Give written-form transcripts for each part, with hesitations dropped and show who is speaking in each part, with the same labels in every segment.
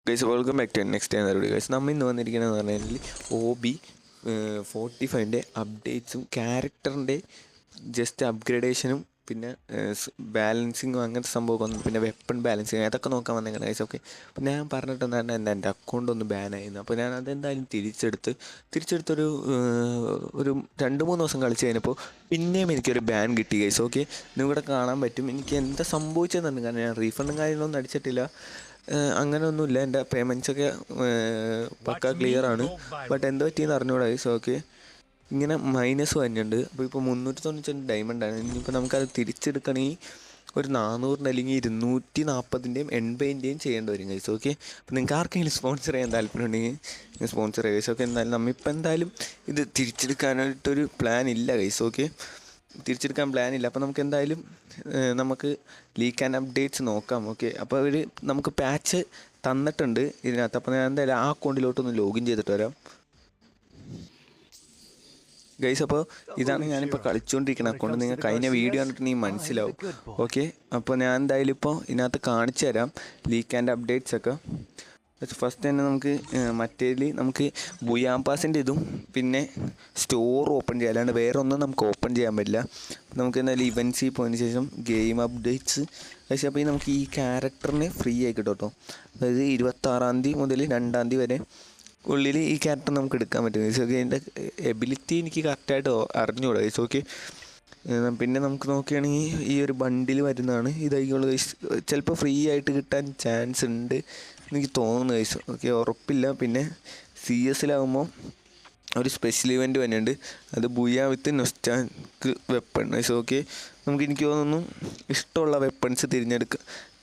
Speaker 1: Guys welcome back to next video guys. നമ്മൾ ഇന്ന് വന്നിരിക്കുന്നതെന്ന് പറഞ്ഞാൽ OB45ൻ്റെ അപ്ഡേറ്റ്സും ക്യാരക്ടറിൻ്റെ ജസ്റ്റ് അപ്ഗ്രേഡേഷനും പിന്നെ ബാലൻസിങ്ങും അങ്ങനത്തെ സംഭവമൊക്കെ വന്നു, പിന്നെ വെപ്പൺ ബാലൻസിങ് അതൊക്കെ നോക്കാൻ വന്നേക്കണം ഗൈസ്. ഓക്കെ, അപ്പോൾ ഞാൻ പറഞ്ഞിട്ടെന്ന് എൻ്റെ അക്കൗണ്ട് ഒന്ന് ബാനായിരുന്നു. അപ്പോൾ ഞാൻ അതെന്തായാലും തിരിച്ചെടുത്തൊരു 2-3 ദിവസം കളിച്ച് കഴിഞ്ഞപ്പോൾ പിന്നെയും എനിക്കൊരു ബാൻ കിട്ടി ഗൈസ്. ഓക്കെ, നിങ്ങളുടെ കാണാൻ പറ്റും എനിക്ക് എന്താ സംഭവിച്ചതെന്നുണ്ട്. കാരണം ഞാൻ റീഫണ്ടും കാര്യങ്ങളൊന്നും അടിച്ചിട്ടില്ല, അങ്ങനെയൊന്നുമില്ല. എൻ്റെ പേയ്മെൻറ്റ്സൊക്കെ പക്ക ക്ലിയറാണ്. ബട്ട് എന്താ പറ്റിയെന്ന് അറിഞ്ഞൂടാ ഗൈസ്. ഓക്കെ, ഇങ്ങനെ മൈനസ് തന്നെയുണ്ട്. അപ്പോൾ ഇപ്പോൾ 395 ഡയമണ്ടാണ്. ഇനിയിപ്പോൾ നമുക്കത് തിരിച്ചെടുക്കണമെങ്കിൽ ഒരു 400 അല്ലെങ്കിൽ 240ൻ്റെയും 80ൻ്റെയും ചെയ്യേണ്ടി വരും ഗൈസ്. ഓക്കെ, അപ്പോൾ നിങ്ങൾക്ക് ആർക്കെങ്കിലും സ്പോൺസർ ചെയ്യാൻ താല്പര്യം ഉണ്ടെങ്കിൽ സ്പോൺസർ ചെയ്യുക ഗൈസ്. ഓക്കെ, എന്തായാലും നമ്മളിപ്പോൾ എന്തായാലും ഇത് തിരിച്ചെടുക്കാനായിട്ടൊരു പ്ലാൻ ഇല്ല ഗൈസ്. ഓക്കെ, തിരിച്ചെടുക്കാൻ പ്ലാനില്ല. അപ്പോൾ നമുക്ക് എന്തായാലും നമുക്ക് ലീക്ക് ആൻഡ് അപ്ഡേറ്റ്സ് നോക്കാം. ഓക്കെ, അപ്പോൾ അവർ നമുക്ക് പാച്ച് തന്നിട്ടുണ്ട് ഇതിനകത്ത്. അപ്പോൾ ഞാൻ എന്തായാലും ആ അക്കൗണ്ടിലോട്ടൊന്ന് ലോഗിൻ ചെയ്തിട്ട് വരാം ഗൈസ്. അപ്പോൾ ഇതാണ് ഞാനിപ്പോൾ കളിച്ചുകൊണ്ടിരിക്കുന്ന അക്കൗണ്ട്. നിങ്ങൾ കഴിഞ്ഞ വീഡിയോ കണ്ടിട്ടുണ്ടെങ്കിൽ മനസ്സിലാവും. ഓക്കെ, അപ്പോൾ ഞാൻ എന്തായാലും ഇപ്പോൾ ഇതിനകത്ത് കാണിച്ചു തരാം ലീക്ക് ആൻഡ് അപ്ഡേറ്റ്സ് ഒക്കെ. ഫസ്റ്റ് തന്നെ നമുക്ക് മറ്റേതിൽ നമുക്ക് ബുയാംപാസിൻ്റെ ഇതും പിന്നെ സ്റ്റോർ ഓപ്പൺ ചെയ്യാം, അല്ലാണ്ട് വേറെ ഒന്നും നമുക്ക് ഓപ്പൺ ചെയ്യാൻ പറ്റില്ല. നമുക്ക് എന്തായാലും ഇവൻറ്റ്സിൽ പോയതിന് ശേഷം ഗെയിം അപ്ഡേറ്റ്സ് പക്ഷേ അപ്പോൾ നമുക്ക് ഈ ക്യാരക്ടറിന് ഫ്രീ ആയി കിട്ടും കേട്ടോ. അതായത് 26-ാം തീയതി മുതൽ 2-ാം തീയതി വരെ ഉള്ളിൽ ഈ ക്യാരക്ടർ നമുക്ക് എടുക്കാൻ പറ്റും ഗൈസ്. ഓക്കെ, അതിൻ്റെ എബിലിറ്റി എനിക്ക് കറക്റ്റായിട്ട് അറിഞ്ഞുകൂടാ ഗൈസ്. ഓക്കെ, പിന്നെ നമുക്ക് നോക്കുകയാണെങ്കിൽ ഈ ഒരു ബണ്ടിൽ വരുന്നതാണ് ഇതായിക്കുള്ള ഗൈസ്. ചിലപ്പോൾ ഫ്രീ ആയിട്ട് കിട്ടാൻ ചാൻസ് ഉണ്ട് എനിക്ക് തോന്നുന്നു ഗൈസ്. ഓക്കെ, ഉറപ്പില്ല. പിന്നെ CS-ലാകുമ്പോൾ ഒരു സ്പെഷ്യൽ ഇവൻറ്റ് തന്നെയുണ്ട്, അത് ബുയ വിത്ത് നൊസ്റ്റാക്ക് വെപ്പൺ ഗൈസ്. ഓക്കെ, എനിക്ക് തോന്നുന്നു ഇഷ്ടമുള്ള വെപ്പൺസ്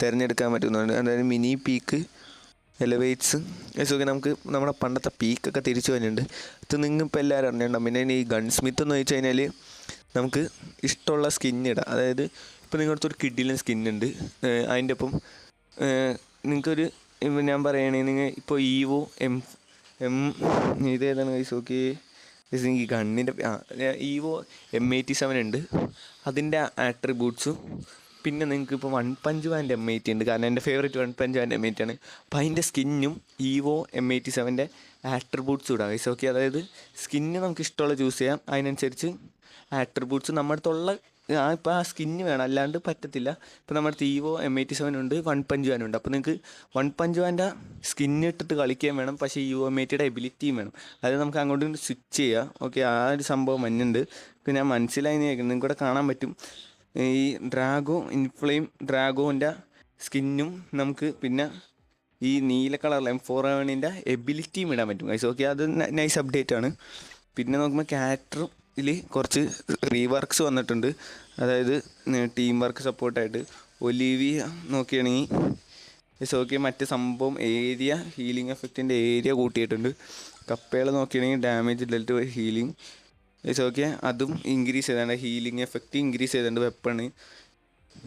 Speaker 1: തിരഞ്ഞെടുക്കാൻ പറ്റുന്നുണ്ട്. അതായത് മിനി പീക്ക്, എലവേറ്റ്സ് ഗൈസ്. ഓക്കെ, നമുക്ക് നമ്മുടെ പണ്ടത്തെ പീക്കൊക്കെ തിരിച്ചു വരുന്നുണ്ട്. ഇത് നിങ്ങളിപ്പോൾ എല്ലാവരും അറിഞ്ഞിട്ടുണ്ടാകും. പിന്നെ ഈ ഗൺ സ്മിത്ത് എന്ന് വെച്ച് കഴിഞ്ഞാൽ നമുക്ക് ഇഷ്ടമുള്ള സ്കിന്നിടാം. അതായത് ഇപ്പോൾ നിങ്ങളുടെ അടുത്തൊരു കിഡിലൻ സ്കിന്നുണ്ട്, അതിൻ്റെ ഒപ്പം നിങ്ങൾക്കൊരു ഞാൻ പറയുകയാണെങ്കിൽ നിങ്ങൾ ഇപ്പോൾ EVO ഇതേതാണ് ഗൈസ്. ഓക്കെ, ഈ ഗണ്ണിൻ്റെ EVO M87 ഉണ്ട്, അതിൻ്റെ ആട്രിബ്യൂട്ട്സും പിന്നെ നിങ്ങൾക്ക് ഇപ്പോൾ 1 പഞ്ച് മാൻ്റെ M80 ഉണ്ട്. കാരണം എൻ്റെ ഫേവറേറ്റ് 1 പഞ്ച് മാൻ്റെ M80 ആണ്. അപ്പോൾ അതിൻ്റെ സ്കിന്നും EVO M87ൻ്റെ ആട്രിബ്യൂട്ട്സും ഇടാം ഗൈസ്. ഓക്കെ, അതായത് സ്കിന്ന് നമുക്ക് ഇഷ്ടമുള്ള ചൂസ് ചെയ്യാം, അതിനനുസരിച്ച് ആട്രിബ്യൂട്ട്സ് നമ്മുടെ അടുത്തുള്ള ഇപ്പോൾ ആ സ്കിന്ന് വേണം, അല്ലാണ്ട് പറ്റത്തില്ല. ഇപ്പോൾ നമ്മുടെ അടുത്ത് EVO M87 ഉണ്ട്, 1 പഞ്ച് മാൻ ഉണ്ട്. അപ്പോൾ നിങ്ങൾക്ക് 1 പഞ്ച് മാൻ്റെ സ്കിന്ന് ഇട്ടിട്ട് കളിക്കുകയും വേണം, പക്ഷേ EVO M80യുടെ എബിലിറ്റിയും വേണം. അതായത് നമുക്ക് അങ്ങോട്ട് സ്വിച്ച് ചെയ്യാം. ഓക്കെ, ആ ഒരു സംഭവം മഞ്ഞുണ്ട്. പിന്നെ ഞാൻ മനസ്സിലായി നിങ്ങൾക്ക് കൂടെ കാണാൻ പറ്റും. ഈ ഡ്രാഗോൻ്റെ സ്കിന്നും നമുക്ക് പിന്നെ ഈ നീല കളറിൽ M4A1ൻ്റെ എബിലിറ്റിയും ഇടാൻ പറ്റും ഗൈസ്. ഓക്കെ, അത് നൈസ് അപ്ഡേറ്റ് ആണ്. പിന്നെ നോക്കുമ്പോൾ ക്യാരക്ടറിൽ കുറച്ച് റീവർക്ക്സ് വന്നിട്ടുണ്ട്. അതായത് ടീം വർക്ക് സപ്പോർട്ടായിട്ട് ഒലിവിയ നോക്കുകയാണെങ്കിൽ ഗൈസ്. ഓക്കെ, മറ്റ് സംഭവം ഏരിയ ഹീലിംഗ് എഫക്റ്റിൻ്റെ ഏരിയ കൂട്ടിയിട്ടുണ്ട്. കപ്പേള നോക്കുകയാണെങ്കിൽ damage dealt healing guys. Okay, അതും ഇൻക്രീസ് ചെയ്തിട്ടുണ്ട്. ഹീലിംഗ് എഫക്റ്റ് ഇൻക്രീസ് ചെയ്തിട്ടുണ്ട്. വെപ്പണ്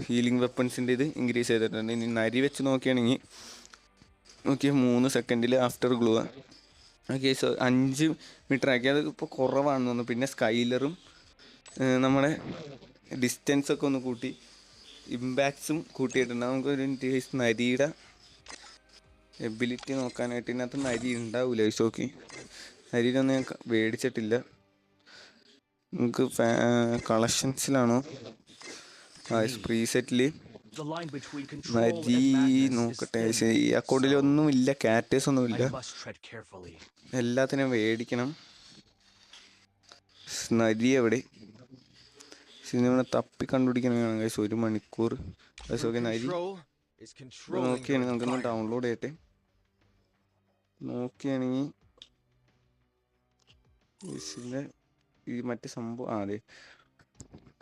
Speaker 1: ഹീലിംഗ് വെപ്പൺസിൻ്റെ ഇത് ഇൻക്രീസ് ചെയ്തിട്ടുണ്ട്. ഇനി നരി വെച്ച് നോക്കുകയാണെങ്കിൽ 3 സെക്കൻഡിൽ ആഫ്റ്റർ ഗ്ലൂ. ഓക്കെ, 5 മീറ്റർ ആക്കി, അത് ഇപ്പോൾ കുറവാണെന്ന് തോന്നുന്നു. പിന്നെ സ്കൈലറും നമ്മുടെ ഡിസ്റ്റൻസൊക്കെ ഒന്ന് കൂട്ടി, ഇമ്പാക്ട്സും കൂട്ടിയിട്ടുണ്ട്. നമുക്കൊരു നരിയുടെ എബിലിറ്റി നോക്കാനായിട്ട് ഇതിനകത്ത് നരി ഉണ്ടാവില്ല ഗൈസ്. ഓക്കെ, നരിയിലൊന്നും ഞാൻ മേടിച്ചിട്ടില്ല. നമുക്ക് കളക്ഷൻസിലാണോ പ്രീസെറ്റിൽ നരി നോക്കട്ടെ. ഈ അക്കൗണ്ടിലൊന്നും ഇല്ല, ക്യാരക്ടേഴ്സ് ഒന്നുമില്ല, എല്ലാത്തിനും മേടിക്കണം. നരി എവിടെ സിനിമ തപ്പി കണ്ടുപിടിക്കണം ഗൈസ്, 1 മണിക്കൂർ ഗൈസ്. ഓക്കെ, നരി നോക്കിയാണെങ്കിൽ നമുക്കൊന്ന് ഡൗൺലോഡ് ചെയ്യട്ടെ. നോക്കിയാണെങ്കിൽ ഈ മറ്റേ സംഭവം അതെ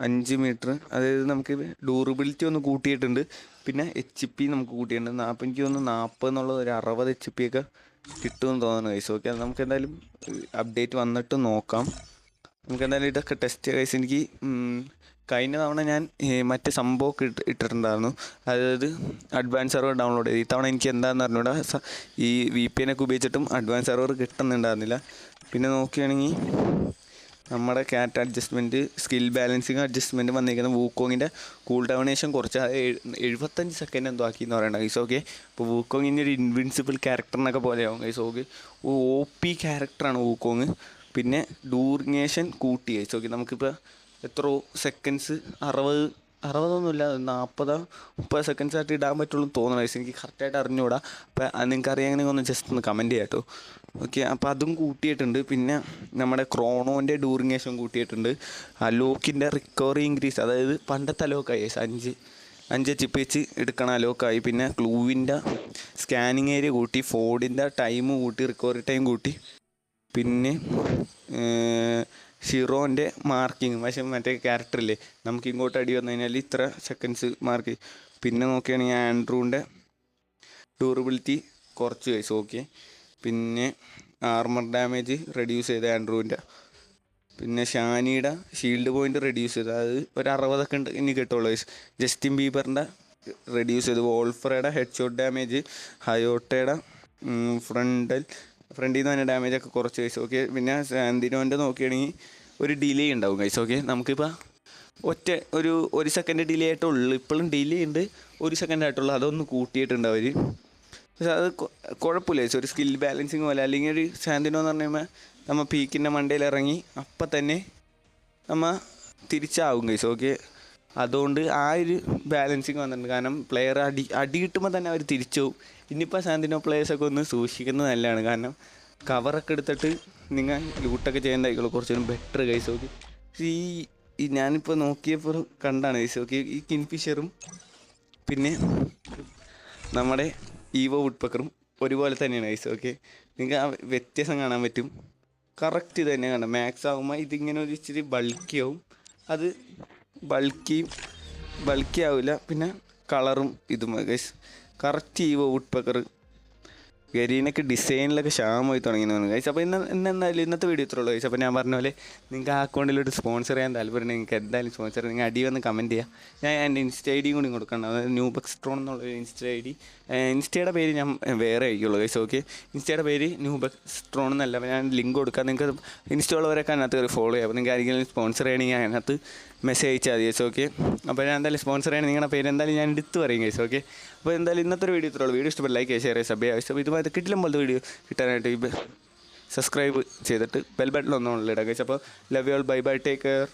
Speaker 1: 5 മീറ്റർ, അതായത് നമുക്ക് ഡ്യൂറബിലിറ്റി ഒന്ന് കൂട്ടിയിട്ടുണ്ട്. പിന്നെ HP നമുക്ക് കൂട്ടിയിട്ടുണ്ട്. എനിക്ക് തോന്നുന്നു 40 എന്നുള്ളത് ഒരു 60 HP ഒക്കെ കിട്ടുമെന്ന് തോന്നുന്നു ഗൈസ്. ഓക്കെ, അത് നമുക്ക് എന്തായാലും അപ്ഡേറ്റ് വന്നിട്ട് നോക്കാം. നമുക്ക് എന്തായാലും ഇതൊക്കെ ടെസ്റ്റ് ചെയ്യാം ഗൈസ്. എനിക്ക് കഴിഞ്ഞ തവണ ഞാൻ മറ്റേ സംഭവമൊക്കെ ഇട്ടിട്ടുണ്ടായിരുന്നു, അതായത് അഡ്വാൻസ് സെർവർ ഡൗൺലോഡ് ചെയ്ത്. ഇത്തവണ എനിക്ക് എന്താണെന്ന് അറിഞ്ഞൂടാ, ഈ VPN ഒക്കെ ഉപയോഗിച്ചിട്ടും അഡ്വാൻസ് സെർവർ കിട്ടുന്നുണ്ടായിരുന്നില്ല. പിന്നെ നോക്കുകയാണെങ്കിൽ നമ്മുടെ cat adjustment skill balancing adjustment വന്നിരിക്കുന്ന വൂക്കോങ്ങിൻ്റെ കൂൾ ഡൗണേഷൻ കുറച്ച് 75 സെക്കൻഡ് എന്തോ ആക്കി എന്ന് പറയണ്ട ഗൈസ്. ഓക്കെ, ഇപ്പോൾ വൂക്കോങ്ങിൻ്റെ ഒരു ഇൻവിൻസിബിൾ ക്യാരക്ടറിനൊക്കെ പോലെയാവും ഗൈസ്. ഓക്കെ, OP ക്യാരക്ടറാണ് വൂക്കോങ്. പിന്നെ ഡ്യൂറിങ്ങേഷൻ കൂട്ടി ഗൈസ്. ഓക്കെ, നമുക്കിപ്പോൾ എത്രയോ സെക്കൻഡ്സ് 60ഒന്നുമില്ല 40-30 സെക്കൻഡ്സ് ആയിട്ട് ഇടാൻ പറ്റുള്ളൂ തോന്നണം ഗൈസ്. എനിക്ക് കറക്റ്റായിട്ട് അറിഞ്ഞുകൂടാ. അപ്പോൾ നിങ്ങൾക്ക് അറിയാമെങ്കിൽ ഒന്ന് ജസ്റ്റ് ഒന്ന് കമൻറ്റ് ചെയ്യാം കേട്ടോ. ഓക്കെ, അപ്പോൾ അതും കൂട്ടിയിട്ടുണ്ട്. പിന്നെ നമ്മുടെ ക്രോണോൻ്റെ ഡ്യൂറിങ്ങേഷൻ കൂട്ടിയിട്ടുണ്ട്. അലോക്കിൻ്റെ റിക്കവറി ഇൻക്രീസ്, അതായത് പണ്ടത്തെ അലോക്കായി ഗൈസ്, 5 ചിപ്പ് വെച്ച് എടുക്കണ അലോക്കായി. പിന്നെ ക്ലൂവിൻ്റെ സ്കാനിങ് ഏരിയ കൂട്ടി, ഫോർഡിൻ്റെ ടൈം കൂട്ടി, റിക്കവറി ടൈം കൂട്ടി. പിന്നെ ഷിറോൻ്റെ മാർക്കിങ്, പക്ഷേ മറ്റേ ക്യാരക്ടറില്ലേ, നമുക്ക് ഇങ്ങോട്ട് അടി വന്നു കഴിഞ്ഞാൽ ഇത്ര സെക്കൻഡ്സ് മാർക്ക്. പിന്നെ നോക്കുകയാണെങ്കിൽ ആൻഡ്രൂവിൻ്റെ ഡ്യൂറബിലിറ്റി കുറച്ച് ഗൈസ്. ഓക്കെ, പിന്നെ ആർമർ ഡാമേജ് റെഡ്യൂസ് ചെയ്ത ആൻഡ്രൂവിൻ്റെ. പിന്നെ ഷാനിയുടെ ഷീൽഡ് പോയിൻ്റ് റെഡ്യൂസ് ചെയ്ത്, അത് ഒരു 60 ഉണ്ട് ഇനി കിട്ടുള്ളൂ ഗൈസ്. ജസ്റ്റിൻ ബീബറിൻ്റെ റെഡ്യൂസ് ചെയ്ത്. വോൾഫറയുടെ ഹെഡ് ഷോട്ട് ഡാമേജ്, ഹയോട്ടയുടെ ഫ്രണ്ടിൽ നിന്ന് തന്നെ ഡാമേജൊക്കെ കുറച്ച് ഗൈസ്. ഓക്കെ, പിന്നെ സാന്തിനോൻ്റെ നോക്കുകയാണെങ്കിൽ ഒരു ഡിലേ ഉണ്ടാവും ഗൈസ്. ഓക്കെ, നമുക്കിപ്പോൾ ഒരു സെക്കൻഡ് ഡിലേ ആയിട്ടുള്ളൂ. ഇപ്പോഴും ഡിലേ ഉണ്ട്, 1 സെക്കൻഡ് ആയിട്ടുള്ളൂ. അതൊന്ന് കൂട്ടിയിട്ടുണ്ട് അവർ. പക്ഷെ അത് കുഴപ്പമില്ല ഗൈസ്, ഒരു സ്കിൽ ബാലൻസിങ് പോലെ. അല്ലെങ്കിൽ ഒരു സാന്തിനോ എന്ന് പറഞ്ഞു കഴിയുമ്പോൾ നമ്മൾ പീക്കിൻ്റെ മണ്ടയിൽ ഇറങ്ങി അപ്പം തന്നെ നമ്മൾ തിരിച്ചാവും ഗൈസ്. ഓക്കെ, അതുകൊണ്ട് ആ ഒരു ബാലൻസിങ് വന്നിട്ടുണ്ട്. കാരണം പ്ലെയർ അടി കിട്ടുമ്പോൾ തന്നെ അവർ തിരിച്ചു പോകും. ഇനിയിപ്പോൾ സാന്തിനോ പ്ലേയേഴ്സൊക്കെ ഒന്ന് സൂക്ഷിക്കുന്നത് നല്ലതാണ്. കാരണം കവറൊക്കെ എടുത്തിട്ട് നിങ്ങൾ ലൂട്ടൊക്കെ ചെയ്യേണ്ടതായിരിക്കുള്ളൂ കുറച്ചുകൂടി ബെറ്റർ ഗൈസ്. ഓക്കെ, ഈ ഞാനിപ്പോൾ നോക്കിയപ്പോൾ കണ്ടാണ് ഗൈസ്. ഓക്കെ, ഈ കിൻഫിഷറും പിന്നെ നമ്മുടെ ഈവോ വുഡ്പക്കറും ഒരുപോലെ തന്നെയാണ് ഗൈസ്. ഓക്കെ, നിങ്ങൾക്ക് ആ വ്യത്യാസം കാണാൻ പറ്റും. കറക്റ്റ് ഇത് തന്നെ കാണാം. മാക്സ് ആകുമ്പോൾ ഇതിങ്ങനെ ഒരു ഇച്ചിരി ബൾക്കി ആവും. അത് ബൾക്കി ആവില്ല. പിന്നെ കളറും ഇതും ഗൈസ് കറക്റ്റ് ഈവോ വുഡ്പക്കർ. ഗരീനൊക്കെ ഡിസൈനിലൊക്കെ ക്ഷാമമായി തുടങ്ങിയെന്ന് ഗൈസ്. അപ്പോൾ എന്തായാലും ഇന്നത്തെ വീഡിയോ ഇത്രയുള്ളൂ ഗൈസ്. അപ്പോൾ ഞാൻ പറഞ്ഞ പോലെ നിങ്ങൾക്ക് ആ അക്കൗണ്ടിലോട്ട് സ്പോൺസർ ചെയ്യാൻ താല്പര്യം, നിങ്ങൾക്ക് എന്തായാലും സ്പോൺസർ നിങ്ങൾ അടി വന്ന് കമൻറ്റ് ചെയ്യുക. ഞാൻ എൻ്റെ ഇൻസ്റ്റ ഐ ഡിയും കൂടി കൊടുക്കണം, അതായത് ന്യൂബെക്സ്ട്രോൺ എന്നുള്ളൊരു ഇൻസ്റ്റ ഐ ഡി. ഇൻസ്റ്റയുടെ പേര് ഞാൻ വേറെ ആയിരിക്കുള്ളൂ ഗൈസ്. ഓക്കെ, ഇൻസ്റ്റയുടെ പേര് ന്യൂബെക്സ്ട്രോൺ എന്നല്ല. അപ്പോൾ ഞാൻ ലിങ്ക് കൊടുക്കാം. നിങ്ങൾക്ക് ഇൻസ്റ്റ ഉള്ളവരൊക്കെ അതിനകത്ത് കയറി ഫോളോ ചെയ്യാം. അപ്പോൾ നിങ്ങൾക്ക് ആരെങ്കിലും സ്പോൺസർ ചെയ്യണമെങ്കിൽ അതിനകത്ത് മെസ്സേജ് അയച്ചാൽ മതി ഗൈസ്. ഓക്കെ, അപ്പോൾ ഞാൻ എന്തായാലും സ്പോൺസർ ചെയ്യണമെങ്കിൽ നിങ്ങളുടെ പേര് എന്തായാലും ഞാൻ എടുത്ത് പറയും ഗൈസ്. ഓക്കെ, അപ്പോൾ എന്തായാലും ഇന്നത്തെ ഒരു വീഡിയോ ഇത്രയുള്ളൂ. വീഡിയോ ഇഷ്ടപ്പെട്ട ലൈക്ക് ഷെയർ സബ് ചെയ്യുക. അപ്പോൾ ഇതുമായിട്ട് കിട്ടില്ല പോലത്തെ വീഡിയോ കിട്ടാനായിട്ട് സബ്സ്ക്രൈബ് ചെയ്തിട്ട് ബെൽ ബട്ടൺ ഒന്നും ഇടാം ഗൈസ്. അപ്പോൾ love you all, bye bye, take care.